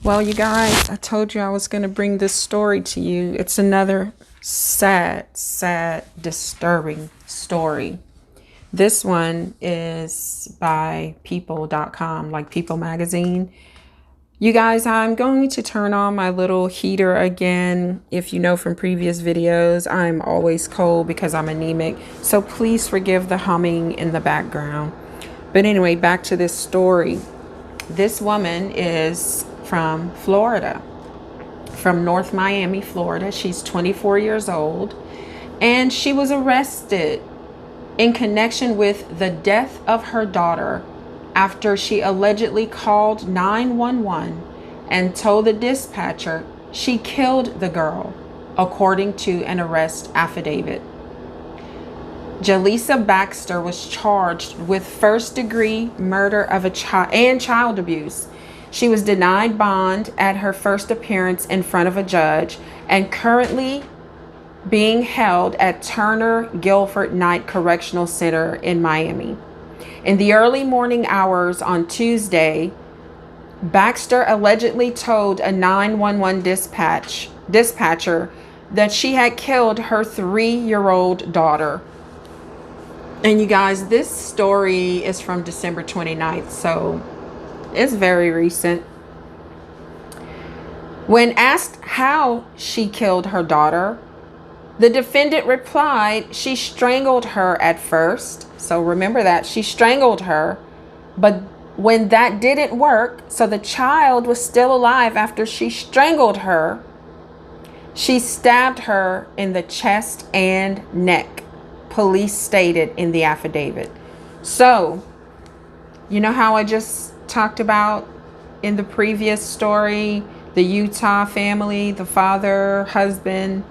Well, you guys, I told you I was going to bring this story to you. It's another sad, disturbing story. This one is by people.com, like People Magazine. You guys, I'm going to turn on my little heater again. If you know from previous videos, I'm always cold because I'm anemic. So please forgive the humming in the background. But anyway, back to this story. This woman is from Florida, from North Miami, Florida. She's 24 years old, and she was arrested in connection with the death of her daughter after she allegedly called 911 and told the dispatcher she killed the girl, according to an arrest affidavit. Jaleesa Baxter was charged with first-degree murder of a child and child abuse. She was denied bond at her first appearance in front of a judge and currently being held at Turner Guilford Night Correctional Center in Miami. In the early morning hours on Tuesday, Baxter allegedly told a 911 dispatcher that she had killed her 3-year-old daughter. And you guys, this story is from December 29th, so it's very recent. When asked how she killed her daughter, the defendant replied she strangled her at first. So remember that, she strangled her. But when that didn't work, so the child was still alive after she strangled her, she stabbed her in the chest and neck, police stated in the affidavit. So, you know how I just talked about in the previous story, the Utah family, the father, husband,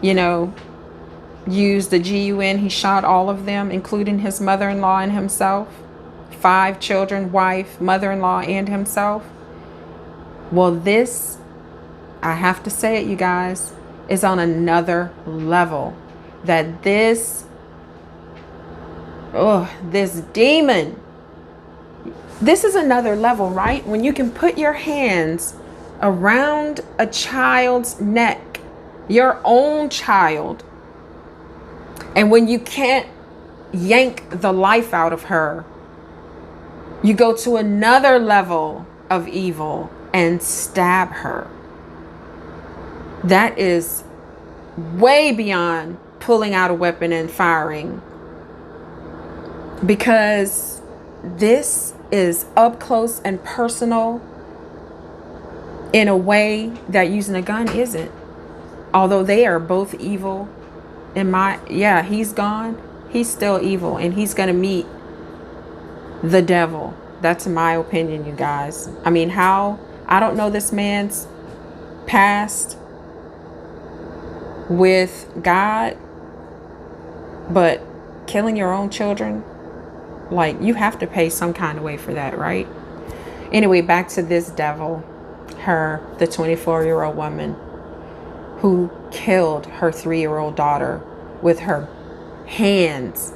used the GUN. He shot all of them, including his mother-in-law and himself. 5 children, wife, mother-in-law, and himself. Well, this, I have to say it, you guys, is on another level. That this demon, this is another level, right? When you can put your hands around a child's neck, your own child, and when you can't yank the life out of her, you go to another level of evil and stab her. That is way beyond pulling out a weapon and firing, because this is up close and personal in a way that using a gun isn't. Although they are both evil, he's gone, he's still evil, and he's gonna meet the devil. That's my opinion, you guys. I mean, I don't know this man's past with God, but killing your own children, like, you have to pay some kind of way for that, right? Anyway, back to this devil, the 24-year-old woman who killed her 3-year-old daughter with her hands,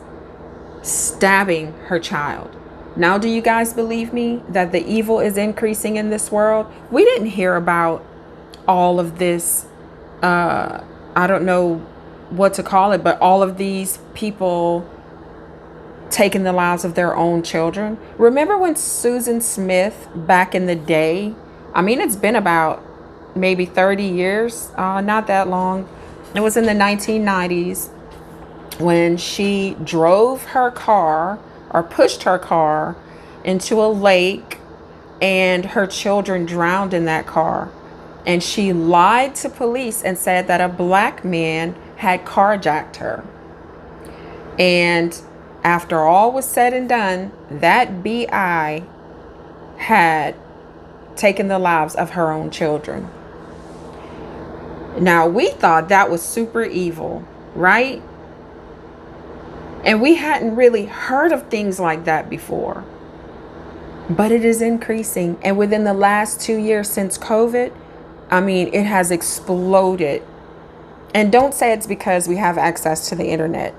stabbing her child. Now, do you guys believe me that the evil is increasing in this world? We didn't hear about all of this, I don't know what to call it, but all of these people taking the lives of their own children. Remember when Susan Smith, back in the day, I mean, it's been about maybe 30 years, not that long. It was in the 1990s when she drove her car, or pushed her car, into a lake, and her children drowned in that car. And she lied to police and said that a black man had carjacked her. And after all was said and done, that BI had taken the lives of her own children. Now, we thought that was super evil, right? And we hadn't really heard of things like that before. But it is increasing. And within the last 2 years since COVID, I mean, it has exploded. And don't say it's because we have access to the internet.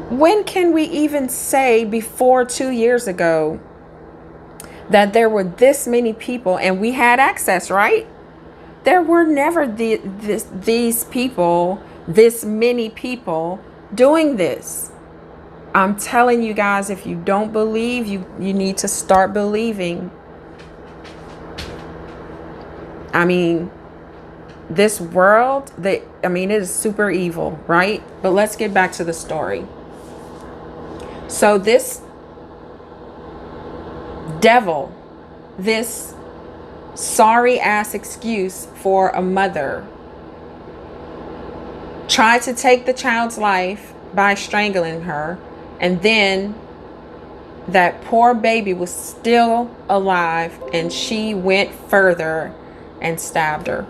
When can we even say before 2 years ago that there were this many people and we had access, right? There were never these people, this many people doing this. I'm telling you guys, if you don't believe, you need to start believing. I mean, this world, it is super evil, right? But let's get back to the story. So this devil, this sorry ass excuse for a mother, tried to take the child's life by strangling her, and then that poor baby was still alive and she went further and stabbed her.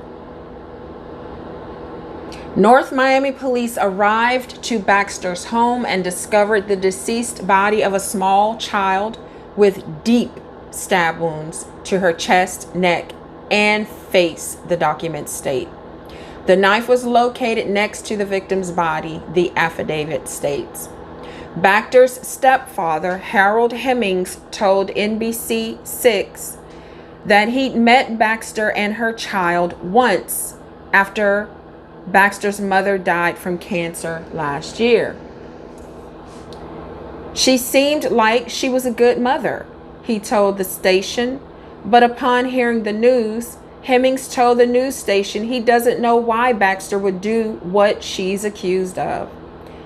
North Miami police arrived to Baxter's home and discovered the deceased body of a small child with deep stab wounds to her chest, neck, and face, the documents state. The knife was located next to the victim's body, the affidavit states. Baxter's stepfather, Harold Hemmings, told NBC6 that he'd met Baxter and her child once after Baxter's mother died from cancer last year. She seemed like she was a good mother, he told the station, but upon hearing the news, Hemmings told the news station he doesn't know why Baxter would do what she's accused of.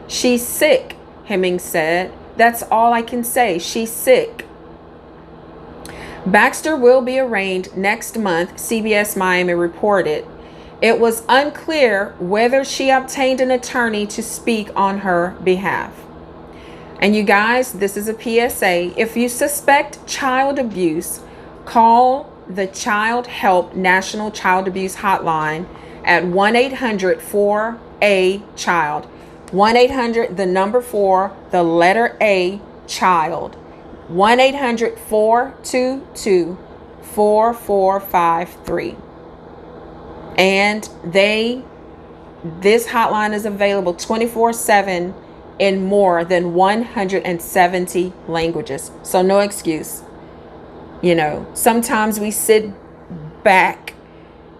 She's sick, Hemmings said. That's all I can say. She's sick. Baxter will be arraigned next month, CBS Miami reported. It was unclear whether she obtained an attorney to speak on her behalf. And you guys, this is a PSA. If you suspect child abuse, call the Child Help National Child Abuse Hotline at 1-800-4A-CHILD. 1-800, the number 4, the letter A, child. 1-800-422-4453. And this hotline is available 24/7 in more than 170 languages. So no excuse. You know, sometimes we sit back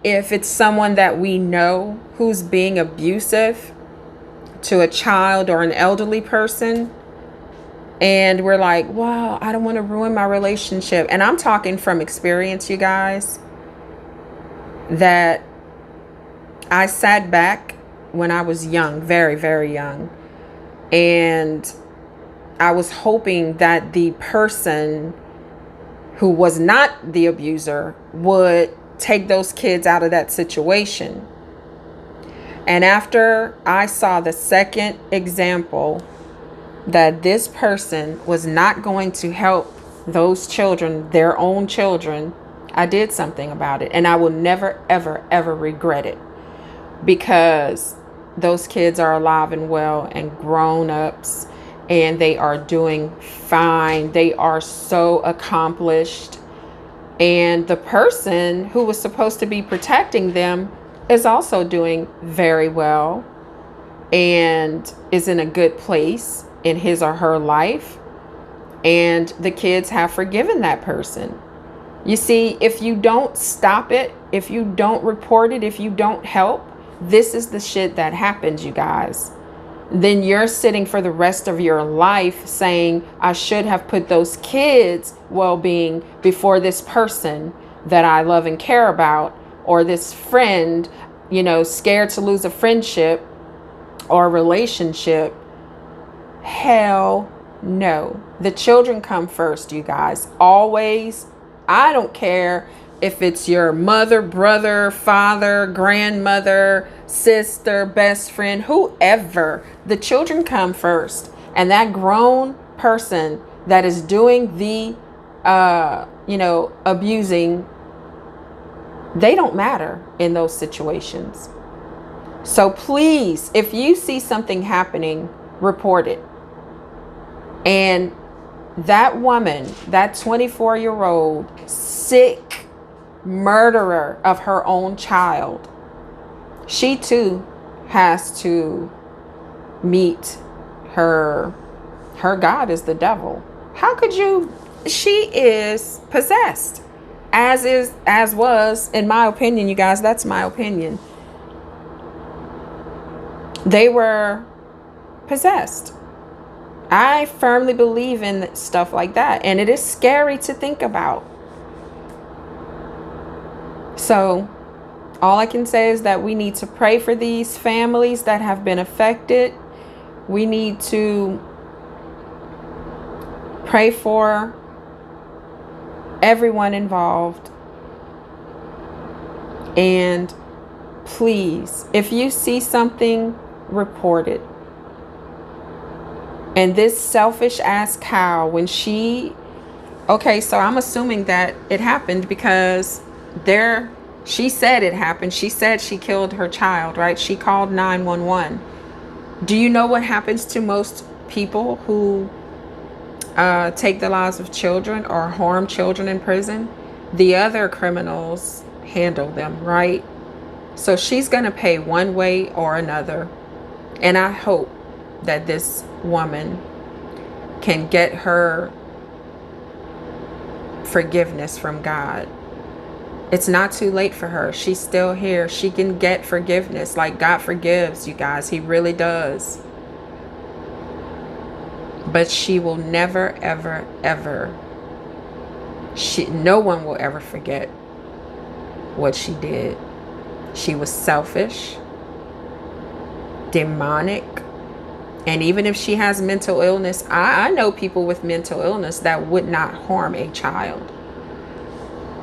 if it's someone that we know who's being abusive to a child or an elderly person, and we're like, wow, I don't want to ruin my relationship. And I'm talking from experience, you guys, that I sat back when I was young, very, very young, and I was hoping that the person who was not the abuser would take those kids out of that situation. And after I saw the second example that this person was not going to help those children, their own children, I did something about it. And I will never, ever, ever regret it, because those kids are alive and well and grown-ups, and they are doing fine. They are so accomplished. And the person who was supposed to be protecting them is also doing very well and is in a good place in his or her life. And the kids have forgiven that person. You see, if you don't stop it, if you don't report it, if you don't help, this is the shit that happens, you guys. Then you're sitting for the rest of your life saying, I should have put those kids' well-being before this person that I love and care about, or this friend, you know, scared to lose a friendship or a relationship. Hell no. The children come first, you guys. Always. I don't care if it's your mother, brother, father, grandmother, sister, best friend, whoever. The children come first. And that grown person that is doing the, abusing, they don't matter in those situations. So please, if you see something happening, report it. And that woman, that 24-year-old sick murderer of her own child, she too has to meet her God is the devil. How could you she is possessed. As was, in my opinion, you guys, that's my opinion. They were possessed. I firmly believe in stuff like that, and it is scary to think about. So all I can say is that we need to pray for these families that have been affected. We need to pray for everyone involved. And please, if you see something, report it. And this selfish ass cow, when okay, so I'm assuming that it happened because she said it happened. She said she killed her child, right? She called 911. Do you know what happens to most people who take the lives of children or harm children in prison? The other criminals handle them, right? So she's going to pay one way or another. And I hope that this woman can get her forgiveness from God. It's not too late for her. She's still here. She can get forgiveness. Like, God forgives, you guys. He really does. But she will never, ever, ever. No one will ever forget what she did. She was selfish, demonic. And even if she has mental illness, I know people with mental illness that would not harm a child.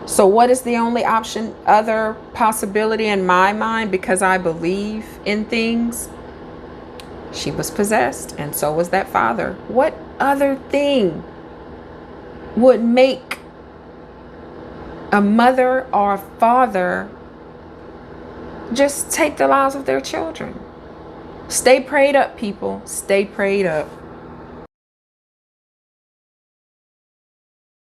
So what is the only other possibility in my mind? Because I believe in things. She was possessed, and so was that father. What other thing would make a mother or a father just take the lives of their children? Stay prayed up, people. Stay prayed up.